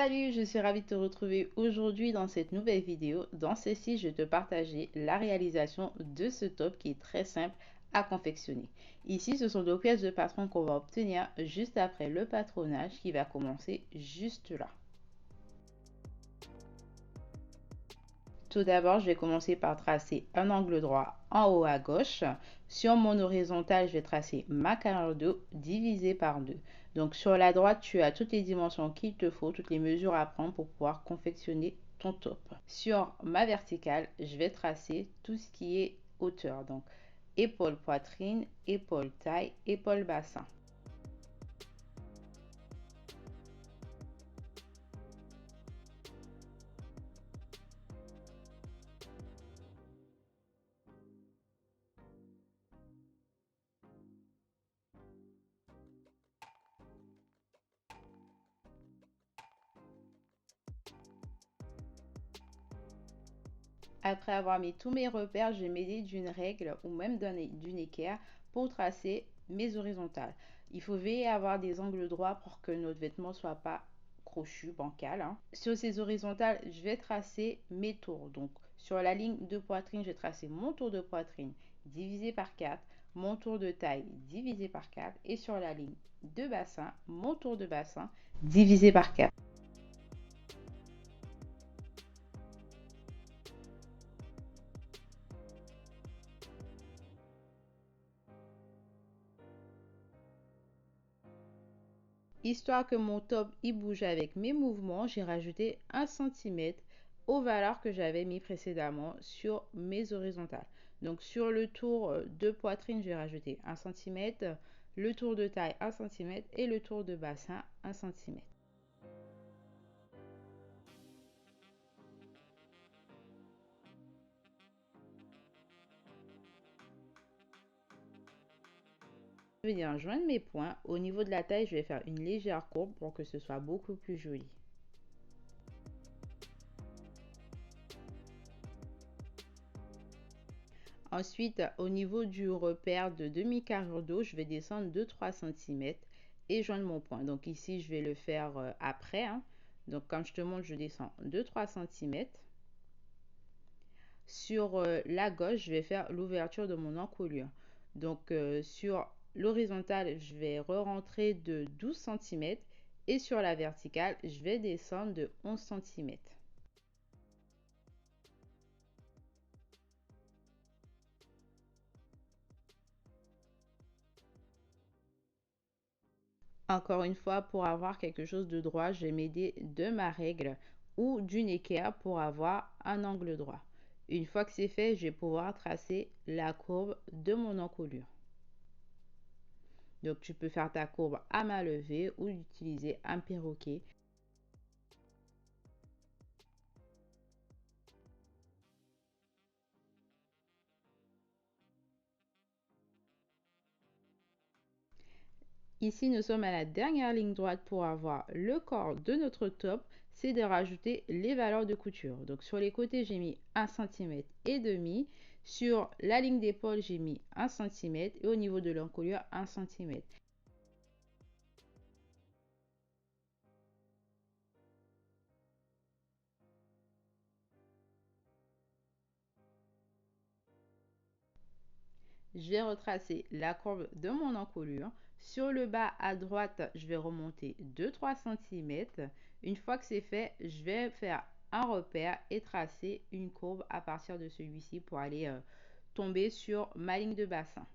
Salut, je suis ravie de te retrouver aujourd'hui dans cette nouvelle vidéo. Dans celle-ci, je vais te partager la réalisation de ce top qui est très simple à confectionner. Ici, ce sont deux pièces de patron qu'on va obtenir juste après le patronage qui va commencer juste là. Tout d'abord, je vais commencer par tracer un angle droit en haut à gauche. Sur mon horizontale, je vais tracer ma carrure d'eau divisée par 2. Donc sur la droite, tu as toutes les dimensions qu'il te faut, toutes les mesures à prendre pour pouvoir confectionner ton top. Sur ma verticale, je vais tracer tout ce qui est hauteur. Donc épaule poitrine, épaule taille, épaule bassin. Après avoir mis tous mes repères, je vais m'aider d'une règle ou même d'une équerre pour tracer mes horizontales. Il faut veiller à avoir des angles droits pour que notre vêtement ne soit pas crochu, bancal. Sur ces horizontales, je vais tracer mes tours. Donc sur la ligne de poitrine, je vais tracer mon tour de poitrine divisé par 4, mon tour de taille divisé par 4 et sur la ligne de bassin, mon tour de bassin divisé par 4. Histoire que mon top y bouge avec mes mouvements, j'ai rajouté 1 cm aux valeurs que j'avais mis précédemment sur mes horizontales. Donc sur le tour de poitrine, j'ai rajouté 1 cm, le tour de taille 1 cm et le tour de bassin 1 cm. Je vais venir joindre mes points. Au niveau de la taille, je vais faire une légère courbe pour que ce soit beaucoup plus joli. Ensuite, au niveau du repère de demi-carrure d'eau, je vais descendre de 3 cm et joindre mon point. Donc ici, je vais le faire après. Donc comme je te montre, je descends de 3 cm. Sur la gauche, je vais faire l'ouverture de mon encolure. Donc sur l'horizontale, je vais re-rentrer de 12 cm et sur la verticale, je vais descendre de 11 cm. Encore une fois, pour avoir quelque chose de droit, je vais m'aider de ma règle ou d'une équerre pour avoir un angle droit. Une fois que c'est fait, je vais pouvoir tracer la courbe de mon encolure. Donc tu peux faire ta courbe à main levée ou utiliser un perroquet. Ici, nous sommes à la dernière ligne droite pour avoir le corps de notre top. C'est de rajouter les valeurs de couture. Donc sur les côtés, j'ai mis 1 cm et demi. Sur la ligne d'épaule, j'ai mis 1 cm et au niveau de l'encolure, 1 cm. Je vais retracer la courbe de mon encolure. Sur le bas à droite, je vais remonter 2-3 cm. Une fois que c'est fait, je vais faire un repère et tracer une courbe à partir de celui-ci pour aller tomber sur ma ligne de bassin.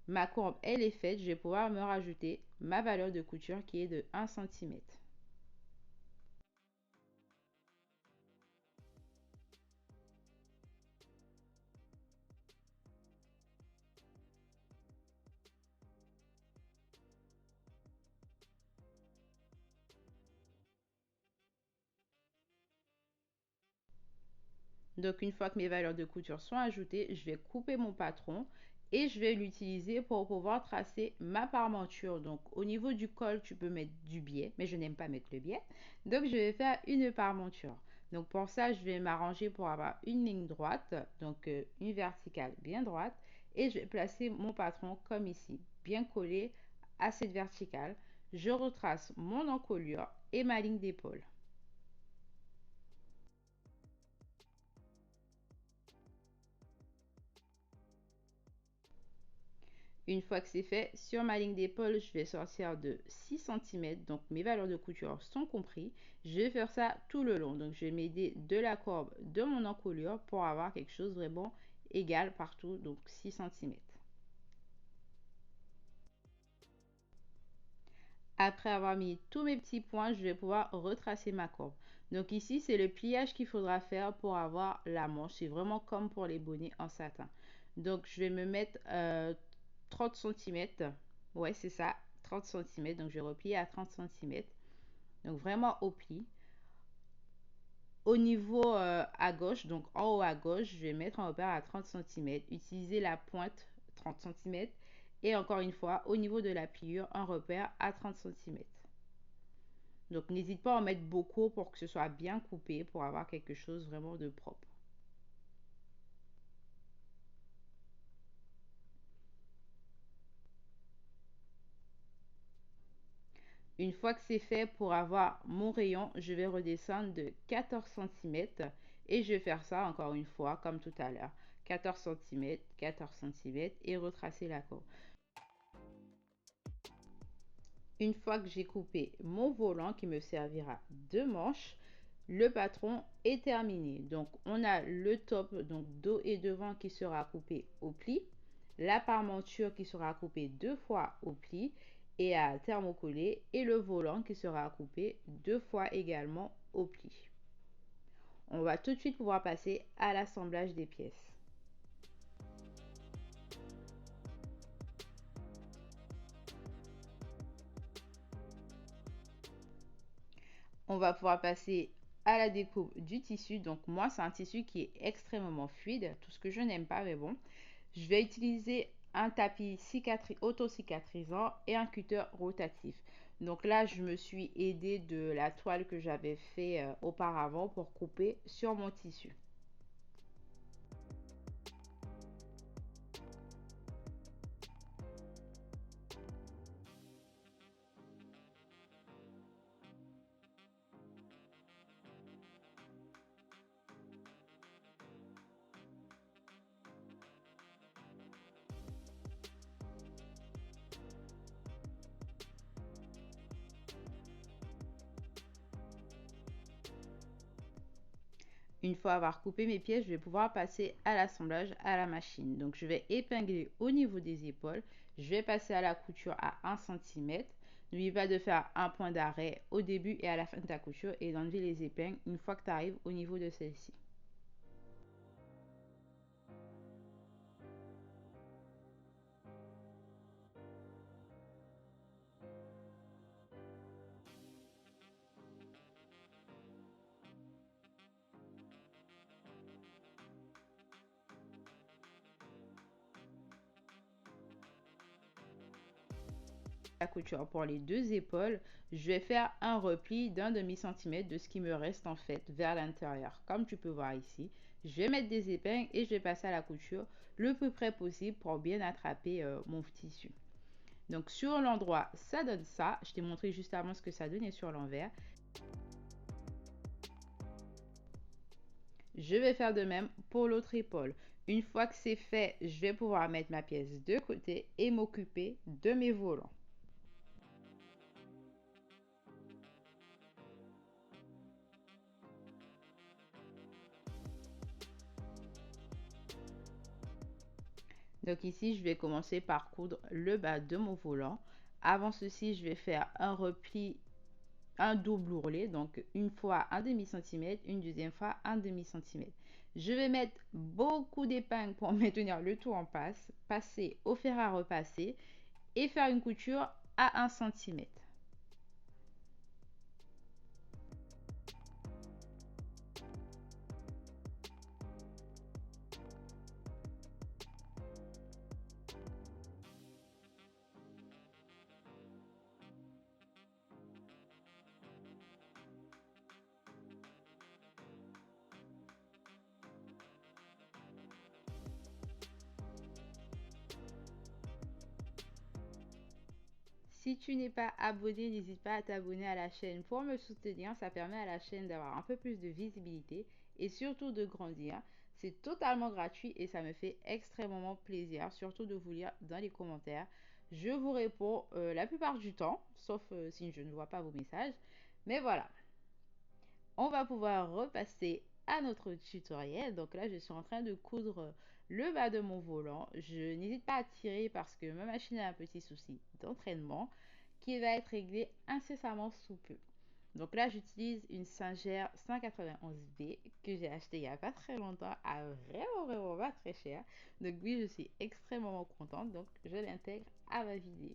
Ma courbe, elle est faite. Je vais pouvoir me rajouter ma valeur de couture qui est de 1 cm. Donc une fois que mes valeurs de couture sont ajoutées, je vais couper mon patron et je vais l'utiliser pour pouvoir tracer ma parmenture. Donc au niveau du col, tu peux mettre du biais, mais je n'aime pas mettre le biais. Donc je vais faire une parmenture. Donc pour ça, je vais m'arranger pour avoir une ligne droite, donc une verticale bien droite. Et je vais placer mon patron comme ici, bien collé à cette verticale. Je retrace mon encolure et ma ligne d'épaule. Une fois que c'est fait, sur ma ligne d'épaule, je vais sortir de 6 cm, donc mes valeurs de couture sont comprises. Je vais faire ça tout le long, donc je vais m'aider de la courbe de mon encolure pour avoir quelque chose vraiment égal partout, donc 6 cm. Après avoir mis tous mes petits points, je vais pouvoir retracer ma courbe. Donc ici, c'est le pliage qu'il faudra faire pour avoir la manche. C'est vraiment comme pour les bonnets en satin. Donc je vais me mettre 30 cm. Ouais, c'est ça, 30 cm. Donc je vais replier à 30 cm. Donc vraiment au pli. Au niveau à gauche, donc en haut à gauche, je vais mettre un repère à 30 cm. Utiliser la pointe 30 cm. Et encore une fois, au niveau de la pliure, un repère à 30 cm. Donc n'hésite pas à en mettre beaucoup pour que ce soit bien coupé pour avoir quelque chose vraiment de propre. Une fois que c'est fait, pour avoir mon rayon, je vais redescendre de 14 cm et je vais faire ça encore une fois comme tout à l'heure. 14 cm, 14 cm et retracer la courbe. Une fois que j'ai coupé mon volant qui me servira de manche, le patron est terminé. Donc on a le top, donc dos et devant qui sera coupé au pli, la parmenture qui sera coupée 2 fois au pli et à thermocoller et le volant qui sera coupé 2 fois également au pli. On va tout de suite pouvoir passer à l'assemblage des pièces. On va pouvoir passer à la découpe du tissu. Donc moi, c'est un tissu qui est extrêmement fluide, tout ce que je n'aime pas, mais bon. Je vais utiliser un tapis auto-cicatrisant et un cutter rotatif. Donc là, je me suis aidée de la toile que j'avais fait auparavant pour couper sur mon tissu. Une fois avoir coupé mes pièces, je vais pouvoir passer à l'assemblage à la machine. Donc je vais épingler au niveau des épaules. Je vais passer à la couture à 1 cm. N'oublie pas de faire un point d'arrêt au début et à la fin de ta couture et d'enlever les épingles une fois que tu arrives au niveau de celle-ci. La couture pour les deux épaules, je vais faire un repli d'un demi-centimètre de ce qui me reste en fait vers l'intérieur. Comme tu peux voir ici, je vais mettre des épingles et je vais passer à la couture le plus près possible pour bien attraper mon tissu. Donc sur l'endroit, ça donne ça. Je t'ai montré juste avant ce que ça donnait sur l'envers. Je vais faire de même pour l'autre épaule. Une fois que c'est fait, je vais pouvoir mettre ma pièce de côté et m'occuper de mes volants. Donc ici, je vais commencer par coudre le bas de mon volant. Avant ceci, je vais faire un repli, un double ourlet. Donc une fois un demi-centimètre, une deuxième fois un demi-centimètre. Je vais mettre beaucoup d'épingles pour maintenir le tout en passe, passer au fer à repasser et faire une couture à 1 cm. Si tu n'es pas abonné, n'hésite pas à t'abonner à la chaîne pour me soutenir. Ça permet à la chaîne d'avoir un peu plus de visibilité et surtout de grandir. C'est totalement gratuit et ça me fait extrêmement plaisir, surtout de vous lire dans les commentaires. Je vous réponds la plupart du temps, sauf si je ne vois pas vos messages. Mais voilà, on va pouvoir repasser à notre tutoriel. Donc là, je suis en train de coudre le bas de mon volant. Je n'hésite pas à tirer parce que ma machine a un petit souci d'entraînement qui va être réglé incessamment sous peu. Donc là, j'utilise une Singer 191V que j'ai acheté il n'y a pas très longtemps à vraiment pas très cher. Donc oui, je suis extrêmement contente. Donc je l'intègre à ma vidéo.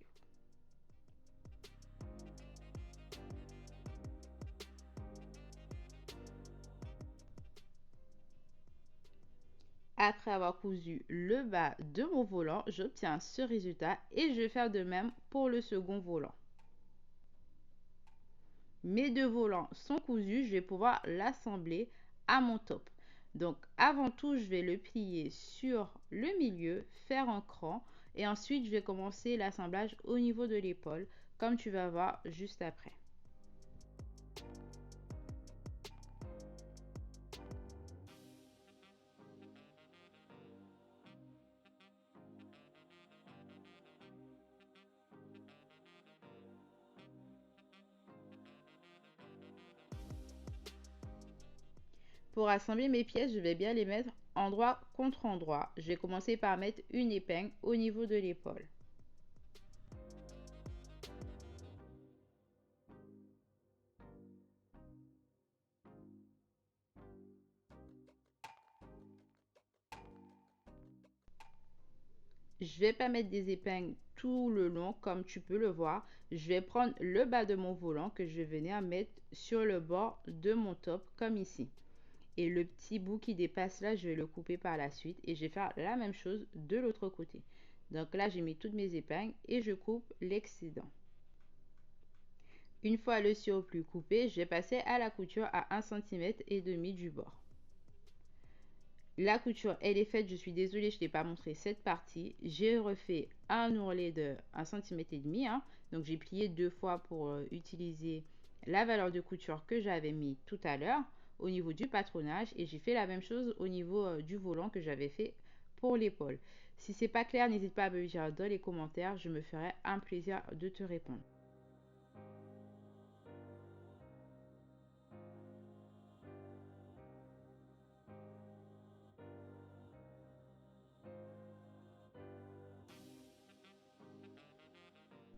Après avoir cousu le bas de mon volant, j'obtiens ce résultat et je vais faire de même pour le second volant. Mes deux volants sont cousus, je vais pouvoir l'assembler à mon top. Donc avant tout, je vais le plier sur le milieu, faire un cran et ensuite je vais commencer l'assemblage au niveau de l'épaule comme tu vas voir juste après. Pour assembler mes pièces, je vais bien les mettre endroit contre endroit. Je vais commencer par mettre une épingle au niveau de l'épaule. Je vais pas mettre des épingles tout le long comme tu peux le voir. Je vais prendre le bas de mon volant que je vais venir mettre sur le bord de mon top comme ici. Et le petit bout qui dépasse là, je vais le couper par la suite et je vais faire la même chose de l'autre côté. Donc là, j'ai mis toutes mes épingles et je coupe l'excédent. Une fois le surplus coupé, je vais passer à la couture à 1,5 cm du bord. La couture, elle est faite, je suis désolée, je ne t'ai pas montré cette partie. J'ai refait un ourlet de 1,5 cm. Hein. Donc j'ai plié deux fois pour utiliser la valeur de couture que j'avais mis tout à l'heure au niveau du patronage. Et j'ai fait la même chose au niveau du volant que j'avais fait pour l'épaule. Si c'est pas clair, n'hésite pas à me le dire dans les commentaires. Je me ferai un plaisir de te répondre.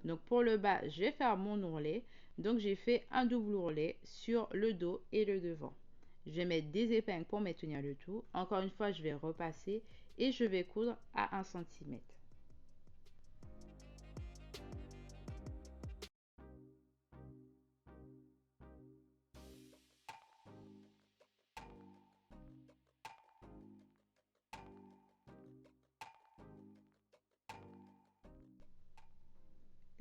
Donc pour le bas, je vais faire mon ourlet. Donc j'ai fait un double ourlet sur le dos et le devant. Je vais mettre des épingles pour maintenir le tout. Encore une fois, je vais repasser et je vais coudre à 1 cm.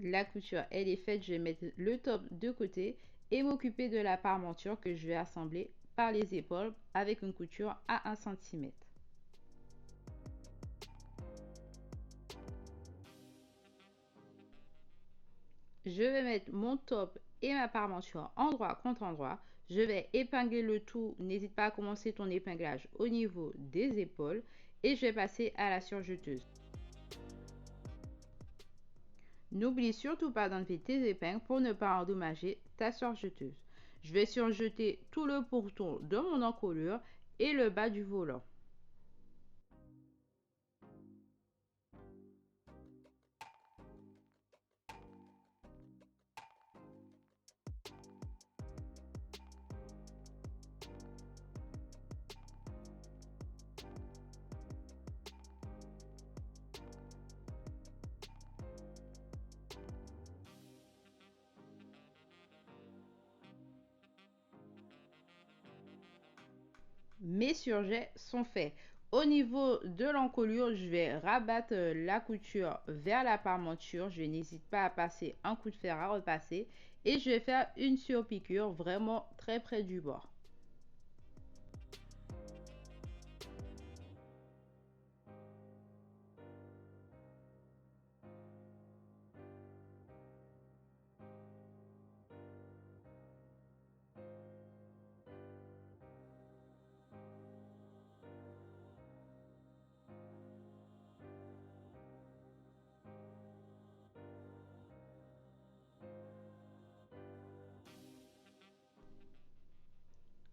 La couture, elle est faite. Je vais mettre le top de côté et m'occuper de la parmenture que je vais assembler par les épaules avec une couture à 1 cm. Je vais mettre mon top et ma parmenture endroit contre endroit. Je vais épingler le tout. N'hésite pas à commencer ton épinglage au niveau des épaules. Et je vais passer à la surjeteuse. N'oublie surtout pas d'enlever tes épingles pour ne pas endommager ta surjeteuse. Je vais surjeter tout le pourtour de mon encolure et le bas du volant. Mes surjets sont faits. Au niveau de l'encolure, je vais rabattre la couture vers la parmenture. Je n'hésite pas à passer un coup de fer à repasser. Et je vais faire une surpiqûre vraiment très près du bord.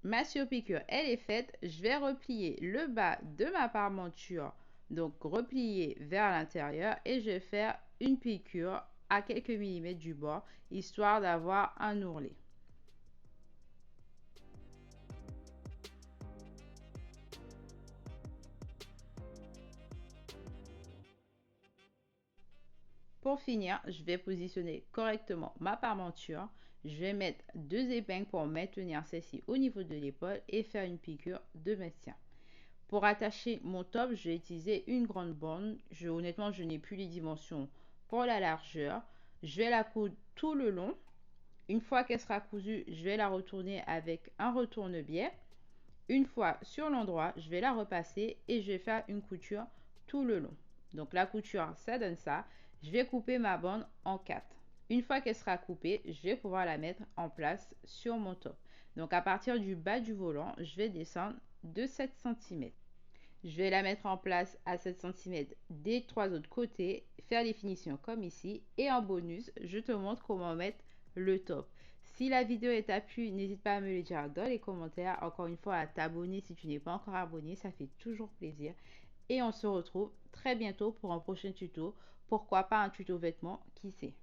Ma surpiqûre, elle est faite. Je vais replier le bas de ma parmenture, donc replier vers l'intérieur, et je vais faire une piqûre à quelques millimètres du bord, histoire d'avoir un ourlet. Pour finir, je vais positionner correctement ma parmenture. Je vais mettre deux épingles pour maintenir celle-ci au niveau de l'épaule et faire une piqûre de maintien. Pour attacher mon top, je vais utiliser une grande bande. Honnêtement, je n'ai plus les dimensions pour la largeur. Je vais la coudre tout le long. Une fois qu'elle sera cousue, je vais la retourner avec un retourne-biais. Une fois sur l'endroit, je vais la repasser et je vais faire une couture tout le long. Donc la couture, ça donne ça. Je vais couper ma bande en 4. Une fois qu'elle sera coupée, je vais pouvoir la mettre en place sur mon top. Donc à partir du bas du volant, je vais descendre de 7 cm. Je vais la mettre en place à 7 cm des trois autres côtés, faire les finitions comme ici. Et en bonus, je te montre comment mettre le top. Si la vidéo est à plu, n'hésite pas à me le dire dans les commentaires. Encore une fois, à t'abonner si tu n'es pas encore abonné, ça fait toujours plaisir. Et on se retrouve très bientôt pour un prochain tuto. Pourquoi pas un tuto vêtements, qui sait.